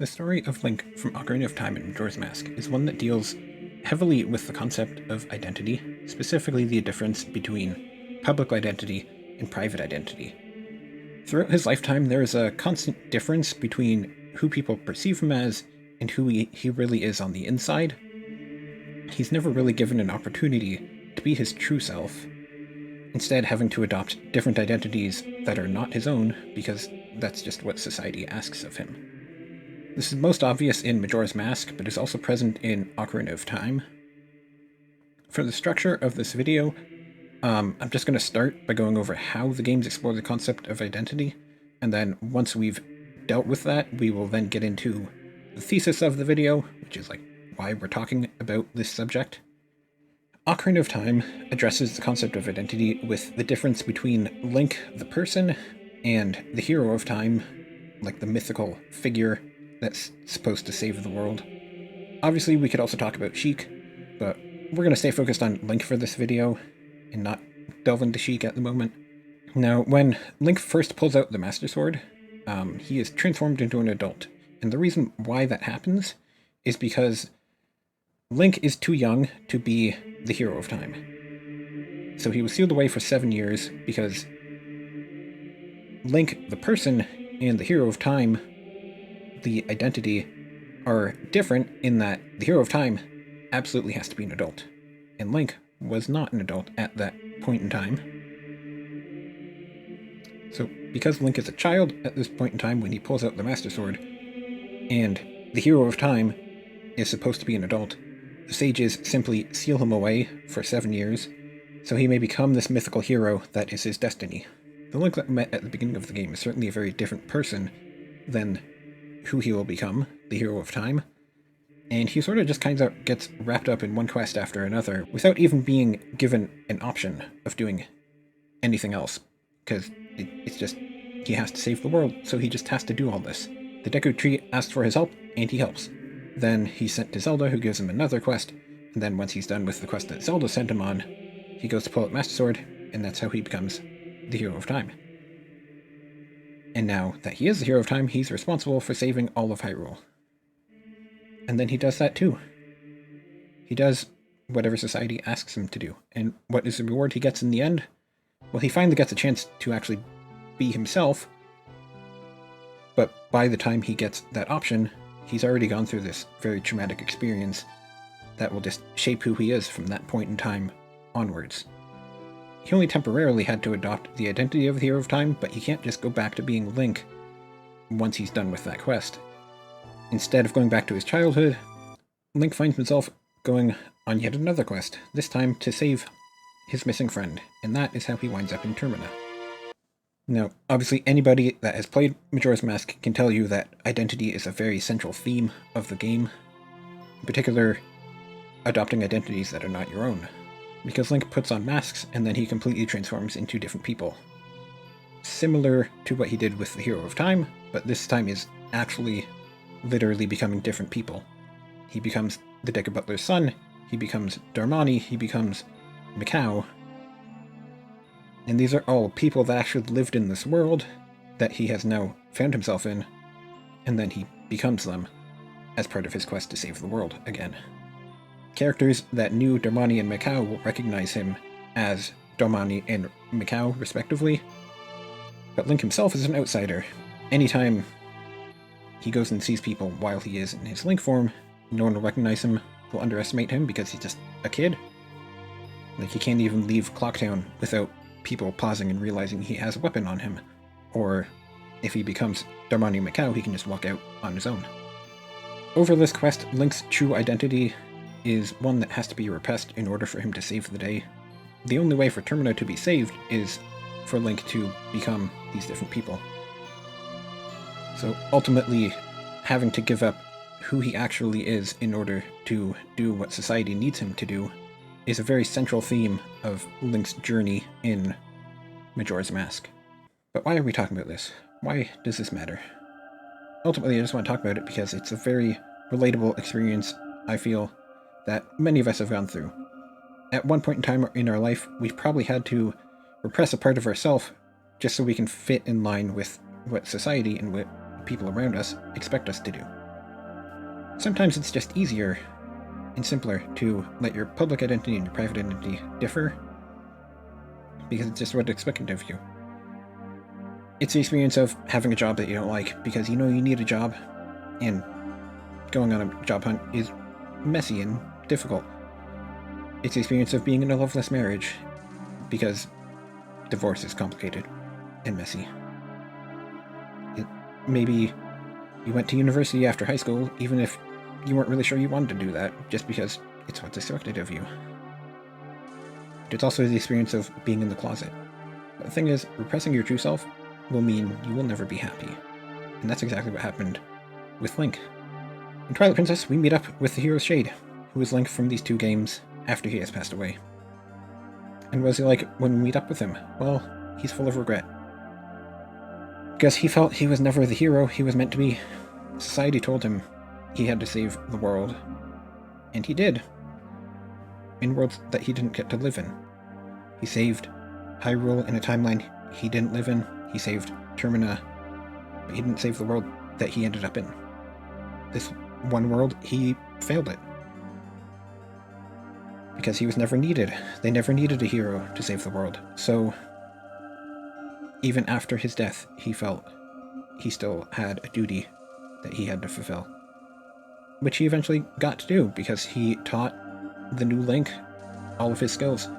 The story of Link from Ocarina of Time and Majora's Mask is one that deals heavily with the concept of identity, specifically the difference between public identity and private identity. Throughout his lifetime, there is a constant difference between who people perceive him as and who he really is on the inside. He's never really given an opportunity to be his true self, instead having to adopt different identities that are not his own because that's just what society asks of him. This is most obvious in Majora's Mask, but is also present in Ocarina of Time. For the structure of this video, I'm just going to start by going over how the games explore the concept of identity, and then once we've dealt with that, we will then get into the thesis of the video, which is like why we're talking about this subject. Ocarina of Time addresses the concept of identity with the difference between Link, the person, and the hero of time, like the mythical figure that's supposed to save the world. Obviously, we could also talk about Sheik, but we're going to stay focused on Link for this video and not delve into Sheik at the moment. Now, when Link first pulls out the Master Sword, he is transformed into an adult. And the reason why that happens is because Link is too young to be the hero of time. So he was sealed away for 7 years because Link, the person, and the hero of time, the identity, are different in that the hero of time absolutely has to be an adult. And Link was not an adult at that point in time. So because Link is a child at this point in time when he pulls out the Master Sword, and the hero of time is supposed to be an adult, the sages simply seal him away for 7 years, so he may become this mythical hero that is his destiny. The Link that we met at the beginning of the game is certainly a very different person than who he will become, the hero of time, and he sort of just kind of gets wrapped up in one quest after another without even being given an option of doing anything else, because it's just, he has to save the world, so he just has to do all this. The Deku Tree asks for his help, and he helps. Then he's sent to Zelda, who gives him another quest, and then once he's done with the quest that Zelda sent him on, he goes to pull out Master Sword, and that's how he becomes the hero of time. And now that he is the hero of time, he's responsible for saving all of Hyrule. And then he does that too. He does whatever society asks him to do. And what is the reward he gets in the end? Well, he finally gets a chance to actually be himself, but by the time he gets that option, he's already gone through this very traumatic experience that will just shape who he is from that point in time onwards. He only temporarily had to adopt the identity of the hero of time, but he can't just go back to being Link once he's done with that quest. Instead of going back to his childhood, Link finds himself going on yet another quest, this time to save his missing friend, and that is how he winds up in Termina. Now, obviously anybody that has played Majora's Mask can tell you that identity is a very central theme of the game, in particular, adopting identities that are not your own. Because Link puts on masks, and then he completely transforms into different people. Similar to what he did with the Hero of Time, but this time is actually literally becoming different people. He becomes the Deku Butler's son, he becomes Darmani, he becomes Mikau. And these are all people that actually lived in this world that he has now found himself in, and then he becomes them as part of his quest to save the world again. Characters that knew Darmani and Mikau will recognize him as Darmani and Mikau, respectively, but Link himself is an outsider. Anytime he goes and sees people while he is in his Link form, no one will recognize him, will underestimate him because he's just a kid. Like, he can't even leave Clocktown without people pausing and realizing he has a weapon on him, or if he becomes Darmani Mikau, he can just walk out on his own. Over this quest, Link's true identity is one that has to be repressed in order for him to save the day. The only way for Termina to be saved is for Link to become these different people. So ultimately, having to give up who he actually is in order to do what society needs him to do is a very central theme of Link's journey in Majora's Mask. But why are we talking about this? Why does this matter? Ultimately, I just want to talk about it because it's a very relatable experience, I feel, that many of us have gone through. At one point in time in our life, we've probably had to repress a part of ourselves just so we can fit in line with what society and what people around us expect us to do. sometimes it's just easier and simpler to let your public identity and your private identity differ, because it's just what's expected of you. It's the experience of having a job that you don't like because you know you need a job, and going on a job hunt is messy and difficult. It's the experience of being in a loveless marriage because divorce is complicated and messy. Maybe you went to university after high school, even if you weren't really sure you wanted to do that, just because it's what's expected of you. It's also the experience of being in the closet. But the thing is, repressing your true self will mean you will never be happy. And that's exactly what happened with Link. In Twilight Princess, we meet up with the hero's Shade, who is Link from these two games after he has passed away. And what is he like when we meet up with him? Well, he's full of regret. Because he felt he was never the hero he was meant to be. Society told him he had to save the world. And he did. In worlds that he didn't get to live in. He saved Hyrule in a timeline he didn't live in. He saved Termina, but he didn't save the world that he ended up in. This one world, he failed it. Because he was never needed. They never needed a hero to save the world. So, even after his death, he felt he still had a duty that he had to fulfill. Which he eventually got to do, because he taught the new Link all of his skills.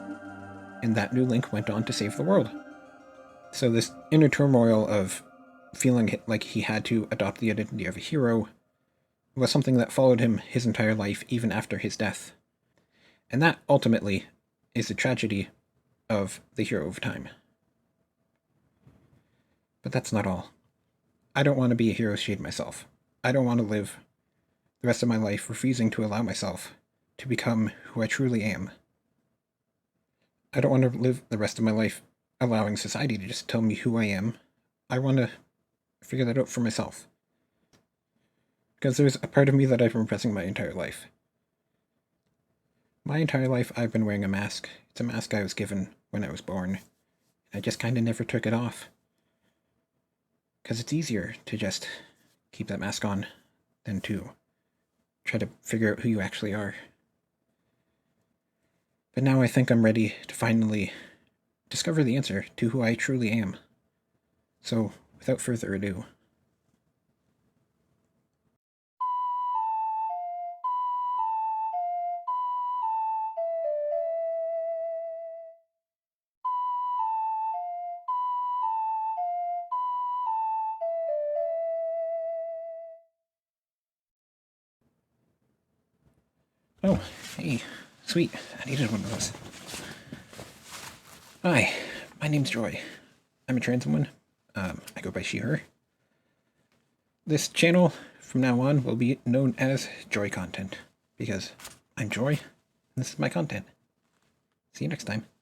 And that new Link went on to save the world. So this inner turmoil of feeling like he had to adopt the identity of a hero was something that followed him his entire life, even after his death. And that, ultimately, is the tragedy of the hero of time. But that's not all. I don't want to be a hero's Shade myself. I don't want to live the rest of my life refusing to allow myself to become who I truly am. I don't want to live the rest of my life allowing society to just tell me who I am. I want to figure that out for myself. Because there's a part of me that I've been repressing my entire life. My entire life I've been wearing a mask. It's a mask I was given when I was born. I just kind of never took it off. Because it's easier to just keep that mask on than to try to figure out who you actually are. But now I think I'm ready to finally discover the answer to who I truly am. So, without further ado. Oh, hey, sweet. I needed one of those. Hi, my name's Joy. I'm a trans woman. I go by she, her. This channel, from now on, will be known as Joy Content, because I'm Joy, and this is my content. See you next time.